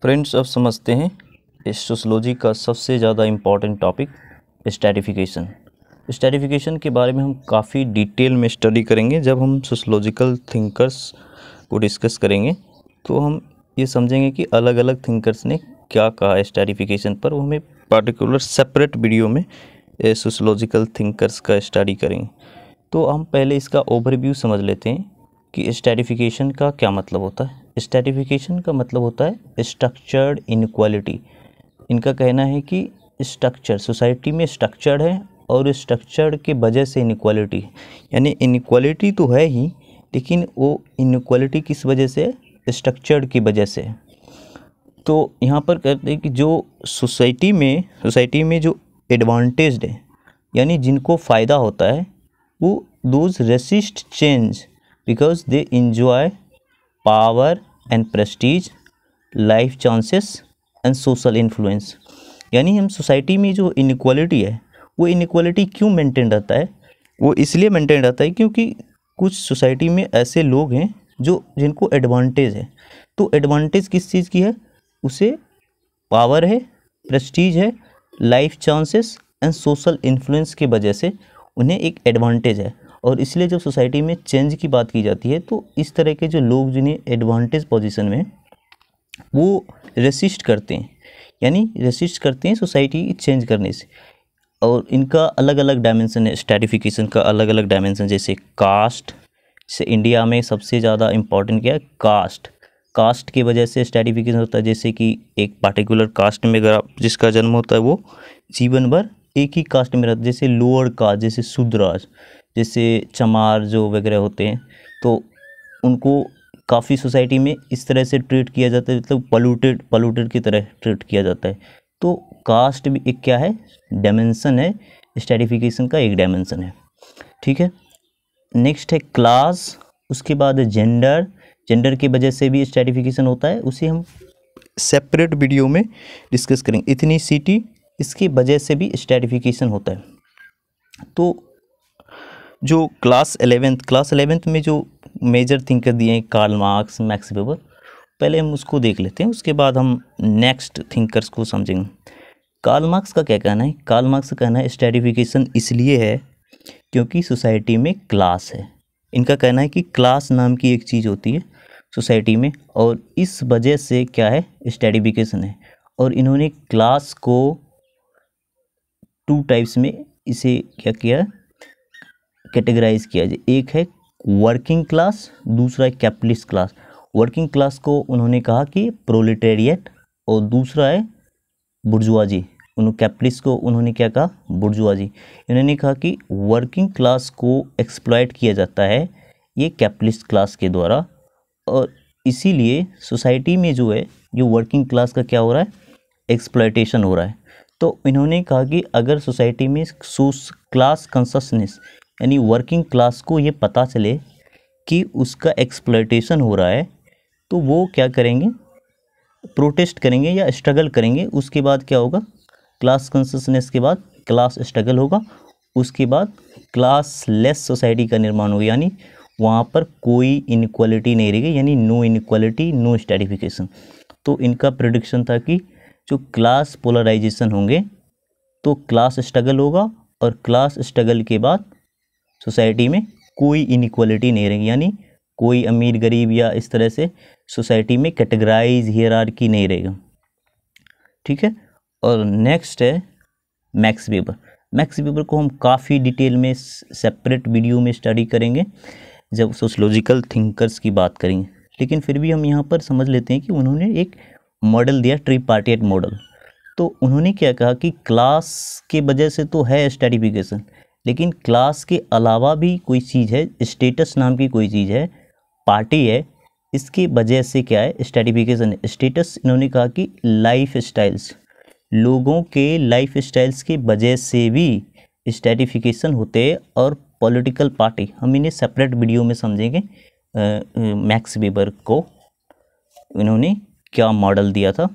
Friends, अब समझते हैं इस सोशलॉजी का सबसे ज़्यादा इम्पॉर्टेंट टॉपिक स्ट्रैटिफिकेशन। स्ट्रैटिफिकेशन के बारे में हम काफ़ी डिटेल में स्टडी करेंगे। जब हम सोशलॉजिकल थिंकर्स को डिस्कस करेंगे तो हम ये समझेंगे कि अलग अलग थिंकर्स ने क्या कहा स्ट्रैटिफिकेशन पर। वो हमें पार्टिकुलर सेपरेट वीडियो में सोशलॉजिकल थिंकर्स का स्टडी करेंगे। तो हम पहले इसका ओवरव्यू समझ लेते हैं कि स्ट्रैटिफिकेशन का क्या मतलब होता है। स्ट्रैटिफिकेशन का मतलब होता है स्ट्रक्चर्ड इनक्वालिटी। इनका कहना है कि स्ट्रक्चर सोसाइटी में स्ट्रक्चर्ड है और स्ट्रक्चर के वजह से इनक्वालिटी है। यानी इनक्वालिटी तो है ही, लेकिन वो इनक्वालिटी किस वजह से? स्ट्रक्चर्ड की वजह से। तो यहाँ पर कहते हैं कि जो सोसाइटी में जो एडवांटेज्ड है, यानी जिनको फ़ायदा होता है, वो those resist change because they enjoy power and prestige, life chances and social influence. यानी हम सोसाइटी में जो इनक्वालिटी है, वो इनक्वालिटी क्यों मेंटेन रहता है? वो इसलिए मेंटेन रहता है क्योंकि कुछ सोसाइटी में ऐसे लोग हैं जिनको एडवांटेज है। तो एडवांटेज किस चीज़ की है? उसे पावर है, प्रेस्टीज है, life chances and social influence की वजह से उन्हें एक एडवांटेज है। और इसलिए जब सोसाइटी में चेंज की बात की जाती है तो इस तरह के जो लोग जिन्हें एडवांटेज पोजीशन में, वो रेसिस्ट करते हैं, यानी रेसिस्ट करते हैं सोसाइटी चेंज करने से। और इनका अलग अलग डायमेंशन है। स्ट्रैटिफिकेशन का अलग अलग डायमेंशन, जैसे कास्ट से इंडिया में सबसे ज़्यादा इम्पॉर्टेंट क्या है? कास्ट की वजह से स्ट्रैटिफिकेशन होता है। जैसे कि एक पार्टिकुलर कास्ट में अगर जिसका जन्म होता है, वो जीवन भर एक ही कास्ट में रहता है। जैसे लोअर कास्ट, जैसे शूद्राज, जैसे चमार जो वगैरह होते हैं, तो उनको काफ़ी सोसाइटी में इस तरह से ट्रीट किया जाता है, मतलब पॉल्यूटेड की तरह ट्रीट किया जाता है। तो कास्ट भी एक क्या है? डायमेंशन है, स्ट्रैटिफिकेशन का एक डायमेंशन है। ठीक है, नेक्स्ट है क्लास, उसके बाद जेंडर की वजह से भी स्ट्रैटिफिकेशन होता है, उसे हम सेपरेट वीडियो में डिस्कस करेंगे। इथनिसिटी, इसकी वजह से भी स्ट्रैटिफिकेशन होता है। तो जो क्लास 11th में जो मेजर थिंकर दिए हैं, कार्ल मार्क्स, मैक्स वेबर, पहले हम उसको देख लेते हैं, उसके बाद हम नेक्स्ट थिंकर्स को समझेंगे। कार्ल मार्क्स का क्या कहना है? कार्ल मार्क्स का कहना है स्ट्रैटिफिकेशन इसलिए है क्योंकि सोसाइटी में क्लास है। इनका कहना है कि क्लास नाम की एक चीज़ होती है सोसाइटी में, और इस वजह से क्या है? स्ट्रैटिफिकेशन है। और इन्होंने क्लास को 2 टाइप्स में इसे क्या किया? कैटेगराइज किया जाए। एक है वर्किंग क्लास, दूसरा है कैपिटलिस्ट क्लास। वर्किंग क्लास को उन्होंने कहा कि प्रोलेटेरिएट, और दूसरा है बुर्जुआजी। कैपिटलिस्ट को उन्होंने क्या कहा? बुर्जुआजी। इन्होंने कहा कि वर्किंग क्लास को एक्सप्लॉइट किया जाता है ये कैपिटलिस्ट क्लास के द्वारा, और इसीलिए सोसाइटी में जो है, जो वर्किंग क्लास का क्या हो रहा है? एक्सप्लॉइटेशन हो रहा है। तो इन्होंने कहा कि अगर सोसाइटी में क्लास कॉन्शसनेस, यानी वर्किंग क्लास को ये पता चले कि उसका एक्सप्लॉइटेशन हो रहा है, तो वो क्या करेंगे? प्रोटेस्ट करेंगे या स्ट्रगल करेंगे। उसके बाद क्या होगा? क्लास कॉन्शसनेस के बाद क्लास स्ट्रगल होगा, उसके बाद क्लास लेस सोसाइटी का निर्माण होगा, यानी वहाँ पर कोई इनक्वालिटी नहीं रहेगी, यानी नो इनक्वालिटी, नो स्ट्रैटिफिकेशन। तो इनका प्रेडिक्शन था कि जो क्लास पोलराइजेशन होंगे तो क्लास स्ट्रगल होगा, और क्लास स्ट्रगल के बाद सोसाइटी में कोई इनक्वालिटी नहीं रहेगी, यानी कोई अमीर गरीब या इस तरह से सोसाइटी में कैटेगराइज हियरार्की नहीं रहेगा। ठीक है, और नेक्स्ट है मैक्स वेबर। मैक्स वेबर को हम काफ़ी डिटेल में सेपरेट वीडियो में स्टडी करेंगे जब सोशलॉजिकल थिंकर्स की बात करेंगे, लेकिन फिर भी हम यहाँ पर समझ लेते हैं कि उन्होंने एक मॉडल दिया, ट्रिपार्टिएट मॉडल। तो उन्होंने क्या कहा कि क्लास के वजह से तो है स्ट्रैटिफिकेशन, लेकिन क्लास के अलावा भी कोई चीज़ है, स्टेटस नाम की कोई चीज़ है, पार्टी है, इसके वजह से क्या है? स्ट्रैटिफिकेशन है। स्टेटस इन्होंने कहा कि लाइफ स्टाइल्स, लोगों के लाइफ स्टाइल्स की वजह से भी स्ट्रैटिफिकेशन होते हैं। और पॉलिटिकल पार्टी, हम इन्हें सेपरेट वीडियो में समझेंगे। मैक्स वेबर को इन्होंने क्या मॉडल दिया था